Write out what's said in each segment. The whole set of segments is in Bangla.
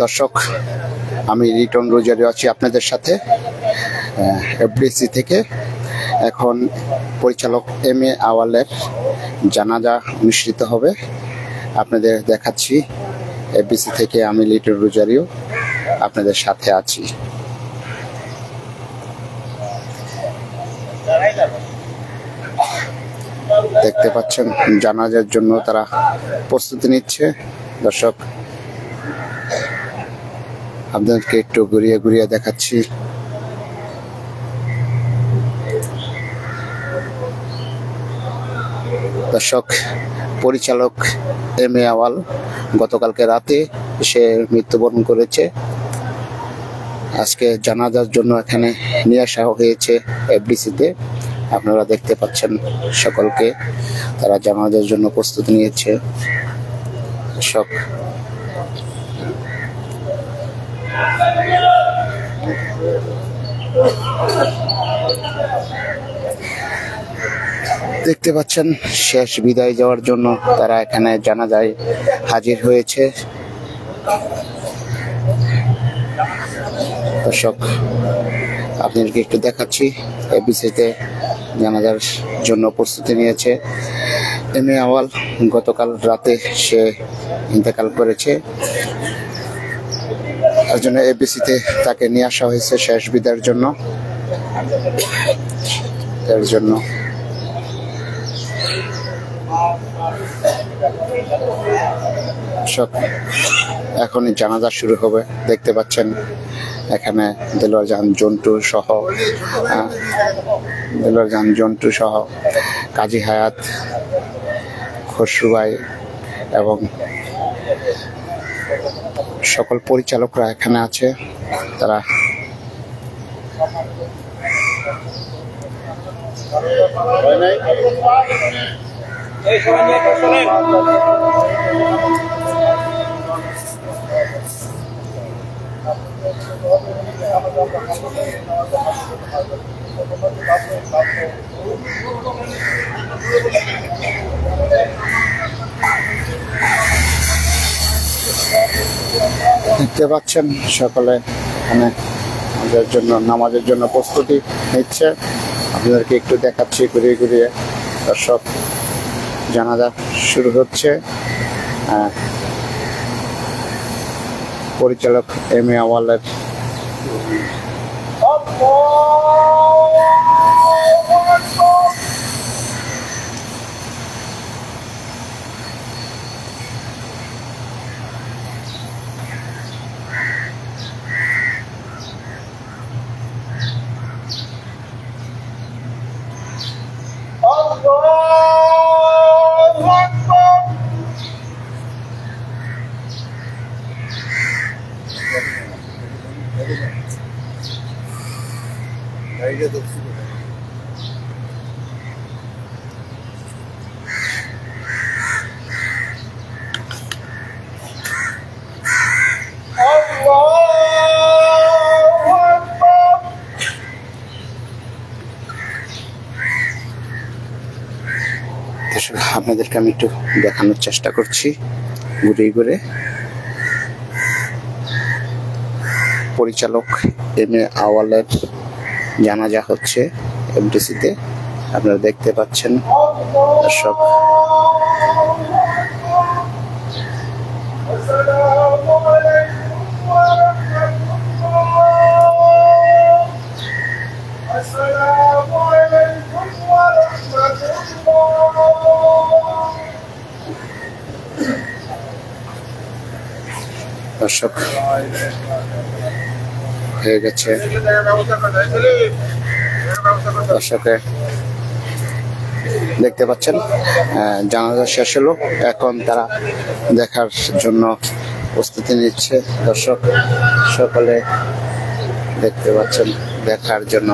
দর্শক, আমি রিটন রোজারিও আছি আপনাদের সাথে এফডিসি থেকে। এখন পরিচালক এম এ আওয়ালের জানাজা অনুষ্ঠিত হবে, আপনাদের দেখাচ্ছি। এফডিসি থেকে আমি রিটন রোজারিও আপনাদের সাথে আছি। দেখতে পাচ্ছেন জানাজার জন্য তারা প্রস্তুতি নিচ্ছে। দর্শক, আপনাদেরকে একটু ঘুরিয়ে ঘুরিয়ে দেখাচ্ছি। দর্শক, পরিচালক এম এ আওয়াল গতকালকে রাতে সে মৃত্যুবরণ করেছে। আজকে জানাজার জন্য এখানে নিয়ে আসা হয়েছে এফডিসিতে। আপনারা দেখতে পাচ্ছেন সকলকে, তারা জানাজার জন্য প্রস্তুতি নিয়েছে। সব দেখতে পাচ্ছেন শেষ বিদায় যাওয়ার জন্য তারা এখানে জানাজায় হাজির হয়েছে। দর্শক, আপনাদেরকে একটু দেখাচ্ছি। এফডিসিতে জানাজার জন্য প্রস্তুতি নিয়েছে এম এ আওয়াল। গতকাল রাতে সে ইন্তেকাল করেছে, তার জন্য এফডিসিতে তাকে নিয়ে আসা হয়েছে শেষ বিদায়ের জন্য। তার জন্য এখনই জানাজা শুরু হবে। দেখতে পাচ্ছেন এখানে দেলোয়ার জাহান জন্টু সহ কাজী হায়াত, খসরু ভাই এবং সকল পরিচালকরা এখানে আছে। তারা দেখতে পাচ্ছেন সকলে এখানে নামাজের জন্য প্রস্তুতি নিচ্ছে। আপনাদেরকে একটু দেখাচ্ছি ঘুরিয়ে ঘুরিয়ে। দর্শক, জানাজা শুরু হচ্ছে। পরিচালক এম এ আওয়ালের আপনাদেরকে আমি একটু দেখানোর চেষ্টা করছি ঘুরে ঘুরে। পরিচালক এম এ আওয়ালের জানাজা হচ্ছে এফডিসিতে, আপনারা দেখতে পাচ্ছেন। দর্শক, দর্শক হয়ে গেছে। দর্শকে দেখতে পাচ্ছেন জানাজা শেষ হলো, এখন তারা দেখার জন্য প্রস্তুতি নিচ্ছে। দর্শক, সকলে দেখতে পাচ্ছেন দেখার জন্য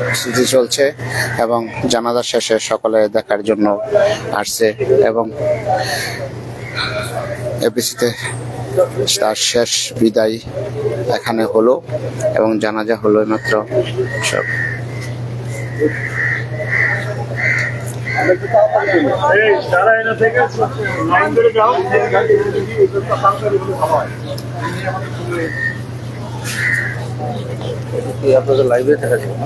প্রস্তুতি চলছে এবং জানাজা শেষে সকলে দেখার জন্য আসছে এবং এফডিসিতে তার শেষ বিদায় এখানে হলো এবং জানাজা হলো মাত্র। সব আপনাদের লাইভে থাকা যাবে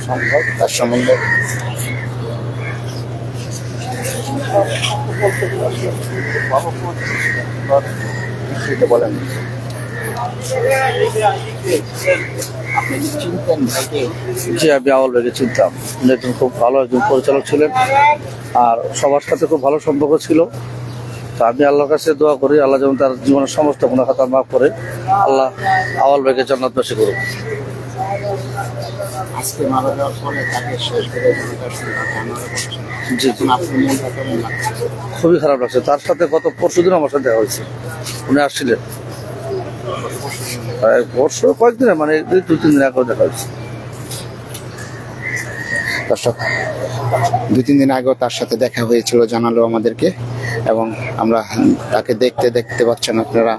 সম্ভব তার সম্বন্ধে বলেন। আপনি চিনতেন ভাইকে? জি, আমি আওয়াল ভাইকে চিনতাম। উনি একজন খুব ভালো একজন পরিচালক ছিলেন, আর সবার সাথে খুব ভালো সম্পর্ক ছিল। তো আমি আল্লাহর কাছে দোয়া করি আল্লাহ যেমন তার জীবনের সমস্ত গুনাহ খাতা মাফ করে, আল্লাহ আওয়াল ভাইকে জান্নাতবাসী করুন। আজকে মারা যাওয়ার পরে তাকে শেষ করে জি, খুবই খারাপ লাগছে। তার সাথে গত পরশুদিন আমার সাথে দেখা হয়েছে, উনি আসছিলেন পরশু কয়েকদিনে, মানে 2-3 দিন আগেও দেখা হয়েছে। দর্শক 2-3 দিন আগেও তার সাথে দেখা হয়েছিল জানালো আমাদেরকে, এবং আমরা তাকে দেখতে পাচ্ছেন আপনারা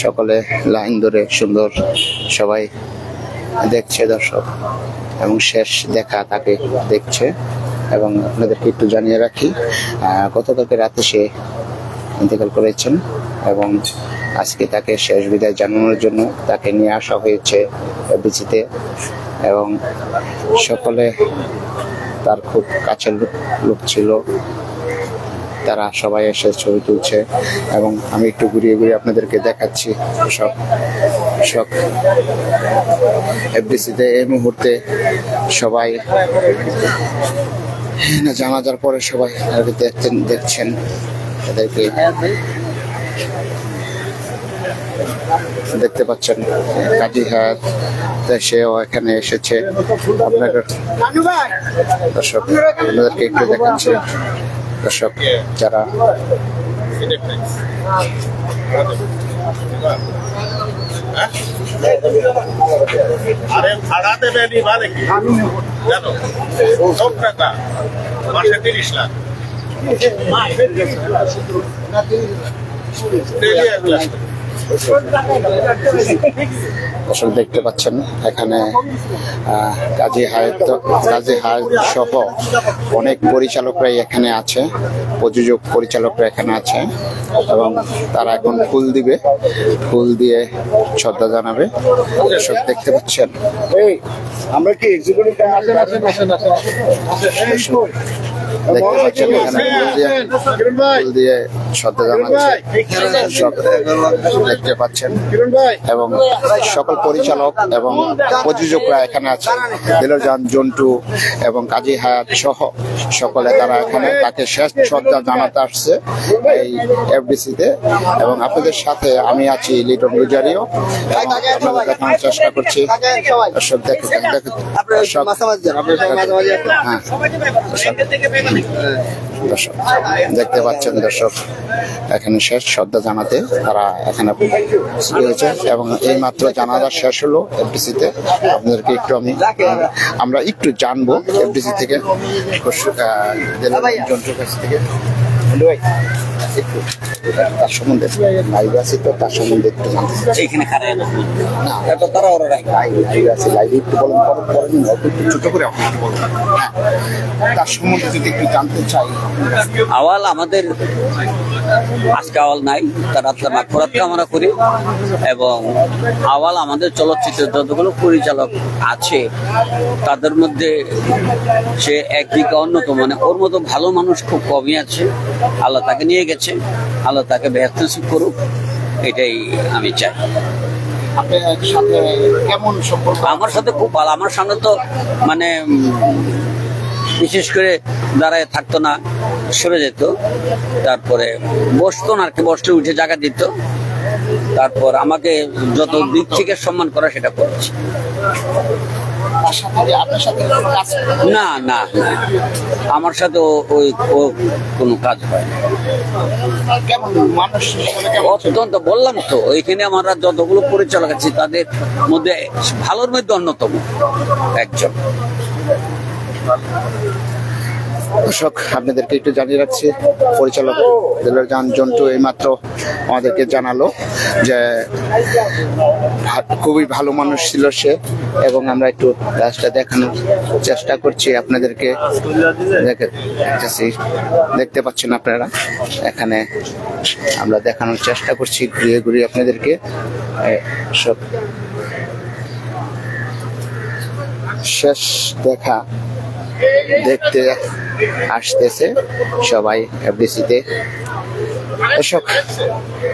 সকলে লাইন ধরে সুন্দর সবাই দেখছে দর্শক, এবং শেষ দেখা তাকে দেখছে। এবং আপনাদেরকে একটু জানিয়ে রাখি, গতকালকে রাতে সে ইন্তেকাল করেছেন, এবং আজকে তাকে শেষ বিদায় জানানোর জন্য তাকে নিয়ে আসা হয়েছে বিচিতে, এবং সকলে তার খুব কাছের লোক ছিল, তারা সবাই এসে ছবি তুলছে। এবং আমি একটু ঘুরিয়ে আপনাদেরকে দেখাচ্ছি সব এফডিসিতে এই মুহূর্তে সবাই জানাজার পরে সবাই দেখছেন এদেরকে, দেখতে পাচ্ছেন কাজী হায়াত সেও এখানে এসেছে। আপনাদের দর্শক আপনাদেরকে একটু দেখাচ্ছি দর্শক যারা আরে ভাড়া দেবে নি মানে কি জানো, সব টাকা মাসে 30 লাখ দর্শক দেখতে পাচ্ছেন এখানে কাজী হায়াত সহ অনেক পরিচালকরাই এখানে আছে, প্রযোজক পরিচালকরা এখানে আছে, এবং তারা এখন ফুল দিয়ে শ্রদ্ধা জানাবে। দর্শক দেখতে পাচ্ছেন আমরা কি এক্সিকিউটিভ দেখতে পাচ্ছেন এখানে ফুল দিয়ে শ্রদ্ধা জানাচ্ছে দেখতে পাচ্ছেন, এবং সকল পরিচালক এবং প্রযোজকরা এখানে আছে, দিলজান জন্টু এবং কাজী হায়াত সহ সকলে তারা এখানে তাকে শেষ শ্রদ্ধা জানাতে আসছে এই এফডিসিতে। এবং আপনাদের সাথে আমি আছি লিটন রোজারিও, আপনাদের দেখানোর চেষ্টা করছি। দর্শক দেখতে পাচ্ছেন দর্শক এখানে শেষ শ্রদ্ধা জানাতে তারা এখানে হয়েছে, এবং এই মাত্র জানাজা শেষ হলো এফডিসিতে। আপনাদেরকে একটু আমরা একটু জানবো এফডিসি থেকে, জন্তুর কাছ থেকে একটু তার সম্বন্ধে লাইভ আছে, তো তার সম্বন্ধে একটু জানতে একটু বলুন, ছোট করে একটু বলুন তার সম্বন্ধে যদি একটু জানতে চাই। আওয়াল আমাদের আজকে আওয়াল নাই, তার আত্মার মাগফিরাত কামনা করি। এবং আওয়াল আমাদের চলচ্চিত্রের যতগুলো পরিচালক আছে তাদের মধ্যে সে একদিকে অন্যতম, মানে ওর মতো ভালো মানুষ খুব কমই আছে। আল্লাহ তাকে নিয়ে গেছে, আল্লাহ তাকে বেহেশত নসিব করুক, এটাই আমি চাই। আমার সাথে খুব ভালো, আমার সামনে তো মানে বিশেষ করে দাঁড়ায় থাকতো না, সরে যেত, তারপরে বসতো না আর কি, বসলে উঠে জায়গা দিত, তারপর আমাকে যত দিক থেকে সম্মান করা সেটা করেছি। না না না, আমার সাথে ওই কোনো কাজ হয় না। অত্যন্ত বললাম তো, ওইখানে আমরা যতগুলো পরিচালক আছি তাদের মধ্যে ভালোর মধ্যে অন্যতম একজন। দর্শক, আপনাদেরকে একটু জানিয়ে রাখছি, পরিচালক দেলোয়ার জন্টু এইমাত্র আমাদেরকে জানালো যে খুবই ভালো মানুষ ছিল সে, এবং আমরা একটু লাশটা দেখানোর চেষ্টা করছি আপনাদেরকে। দেখতে পাচ্ছেন আপনারা, এখানে আমরা দেখানোর চেষ্টা করছি ঘুরিয়ে ঘুরিয়ে আপনাদেরকে। সব শেষ দেখা দেখতে আসতেছে সবাই এফডিসিতে। দর্শক,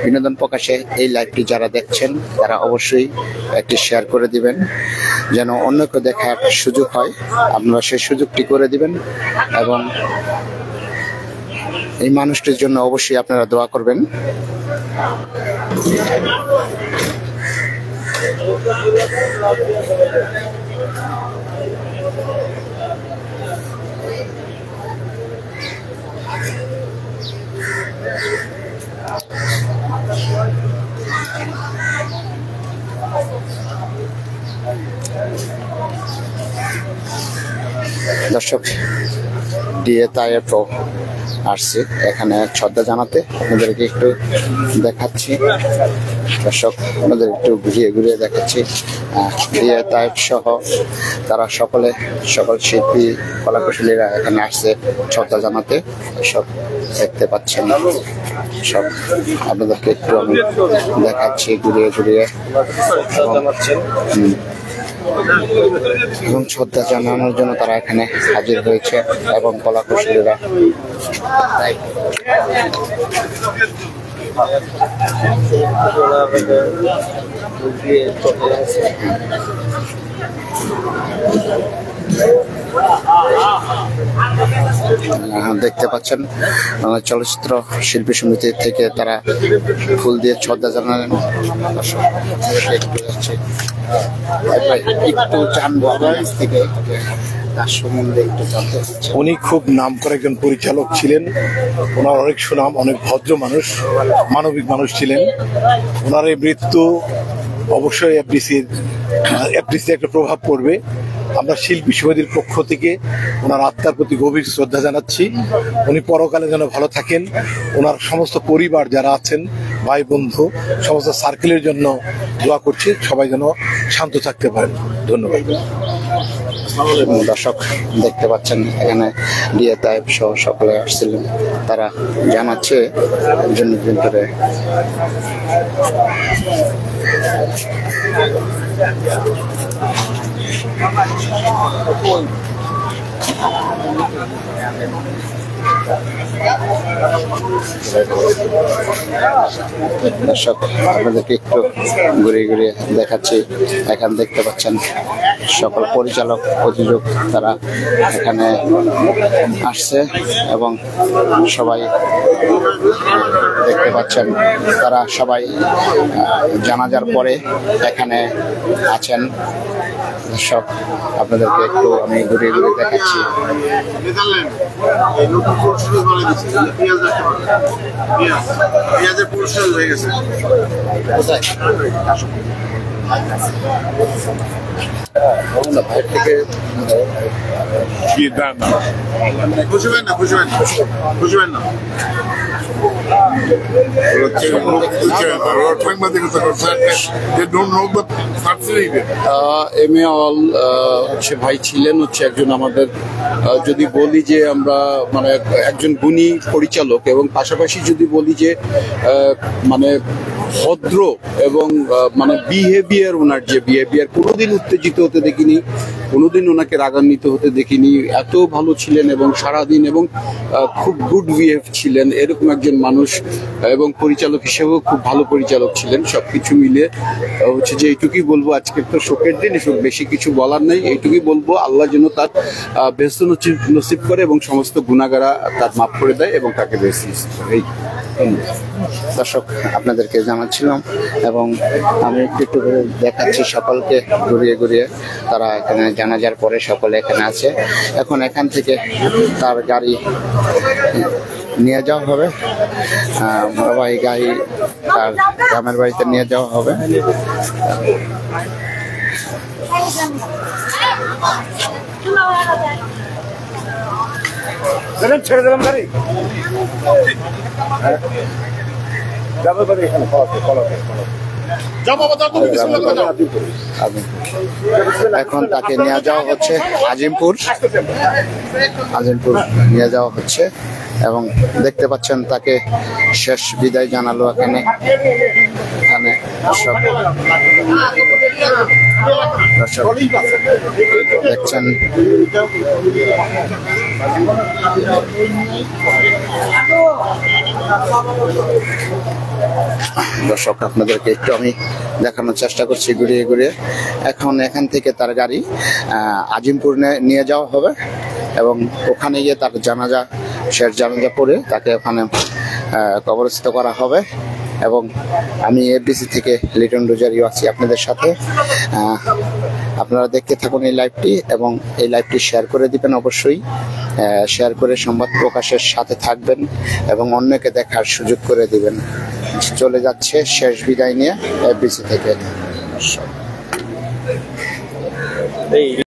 বিনোদন প্রকাশে এই লাইভটি যারা দেখছেন তারা অবশ্যই একটি শেয়ার করে দিবেন, যেন অন্যকে দেখার সুযোগ হয়। আপনারা সেই সুযোগটি করে দিবেন এবং এই মানুষটির জন্য অবশ্যই আপনারা দোয়া করবেন। দর্শক, ডিএ তায়েফও আসছে এখানে শ্রদ্ধা জানাতে, আপনাদেরকে একটু দেখাচ্ছি। দর্শক, আপনাদের একটু ঘুরিয়ে ঘুরিয়ে দেখাচ্ছি। ডিএ তায়েফ সহ তারা সকল শিল্পী কলাকুশলীরা এখানে আসছে শ্রদ্ধা জানাতে। সব দেখতে পাচ্ছেন, সব আপনাদেরকে একটু আমি দেখাচ্ছি ঘুরিয়ে ঘুরিয়ে, এবং শ্রদ্ধা জানানোর জন্য তারা এখানে হাজির হয়েছে এবং কলাকুশলীরা দেখতে পাচ্ছেন। চলচ্চিত্র শিল্পী সমিতি থেকে তারা ফুল দিয়ে শ্রদ্ধা জানালেন। একটু জানবো থেকে তার সম্বন্ধে একটু জানতে চাচ্ছি। উনি খুব নাম করা একজন পরিচালক ছিলেন, ওনার অনেক সুনাম, অনেক ভদ্র মানুষ, মানবিক মানুষ ছিলেন। ওনার এই মৃত্যু অবশ্যই এফডিসি একটা প্রভাব পড়বে। আমরা শিল্পী সমিতির পক্ষ থেকে ওনার আত্মার প্রতি গভীর শ্রদ্ধা জানাচ্ছি। উনি পরকালে যেন ভালো থাকেন, ওনার সমস্ত পরিবার যারা আছেন, ভাই বন্ধু, সমস্ত সার্কেলের জন্য দোয়া করছি, সবাই যেন শান্ত থাকতে পারেন। ধন্যবাদ। দর্শক, দেখতে পাচ্ছেন এখানে ডিএ তায়েফ সহ সকলে আসছিলেন, তারা জানাচ্ছে একজন ধরে দর্শক, আপনাদেরকে একটু ঘুরিয়ে ঘুরিয়ে দেখাচ্ছি। এখানে দেখতে পাচ্ছেন সকল পরিচালক, প্রযোজক তারা এখানে আসছে এবং সবাই দেখতে পাচ্ছেন তারা সবাই জানাজার পরে এখানে আছেন। সব আপনাদেরকে একটু আমি ঘুরিয়ে ঘুরিয়ে দেখাচ্ছি। ভাইয়ের থেকে বুঝবেন না এম.এ. আওয়াল হচ্ছে ভাই ছিলেন হচ্ছে একজন আমাদের, যদি বলি যে আমরা মানে একজন গুণী পরিচালক, এবং পাশাপাশি যদি বলি যে মানে ভদ্র এবং মানে বিহেভিয়ার, ওনার যে বিহেভিয়ার কোনোদিন উত্তেজিত হতে দেখিনি, কোনোদিন ওনাকে রাগান্বিত হতে দেখিনি, এত ভালো ছিলেন এবং সারাদিন এবং খুব গুড বিহেভ ছিলেন এরকম একজন মানুষ, এবং পরিচালক হিসেবেও খুব ভালো পরিচালক ছিলেন। সবকিছু মিলে হচ্ছে যে এইটুকুই বলবো, আজকে তো শোকের দিন, এসব বেশি কিছু বলার নেই। এইটুকুই বলবো, আল্লাহ যেন তার বেহেশত নসিব করে এবং সমস্ত গুনাহগারা তার মাফ করে দেয় এবং তাকে বেহেশত নসিব করে। এই দর্শক, আপনাদেরকে জানাচ্ছিলাম এবং আমি একটু করে দেখাচ্ছি সকলকে ঘুরিয়ে ঘুরিয়ে। তারা এখানে জানাজার পরে সকলে এখানে আছে। এখন এখান থেকে তার গাড়ি নিয়ে যাওয়া হবে, এই গাড়ি তার গ্রামের বাড়িতে নিয়ে যাওয়া হবে। ছেড়ে দিলাম গাড়ি যাবে বাড়ি এখানে এখন তাকে নিয়ে যাওয়া হচ্ছে আজিমপুর নিয়ে যাওয়া হচ্ছে এবং দেখতে পাচ্ছেন তাকে শেষ বিদায় জানালো এখানে দর্শক দেখছেন দর্শক আপনাদেরকে একটু আমি দেখানোর চেষ্টা করছি ঘুরিয়ে ঘুরিয়ে। এখন এখান থেকে তার গাড়ি আজিমপুর নিয়ে যাওয়া হবে এবং ওখানে গিয়ে তার শেষ জানাজা পড়ে তাকে ওখানে কবরস্থ করা হবে। এবং আমি এফডিসি থেকে লিটন রোজারিও আছি আপনাদের সাথে। আপনারা দেখতে থাকুন এই লাইভটি এবং এই লাইভটি শেয়ার করে দিবেন, অবশ্যই শেয়ার করে সংবাদ প্রকাশের সাথে থাকবেন এবং অন্যকে দেখার সুযোগ করে দিবেন। চলে যাচ্ছে শেষ বিদায় নিয়ে এফডিসি থেকে।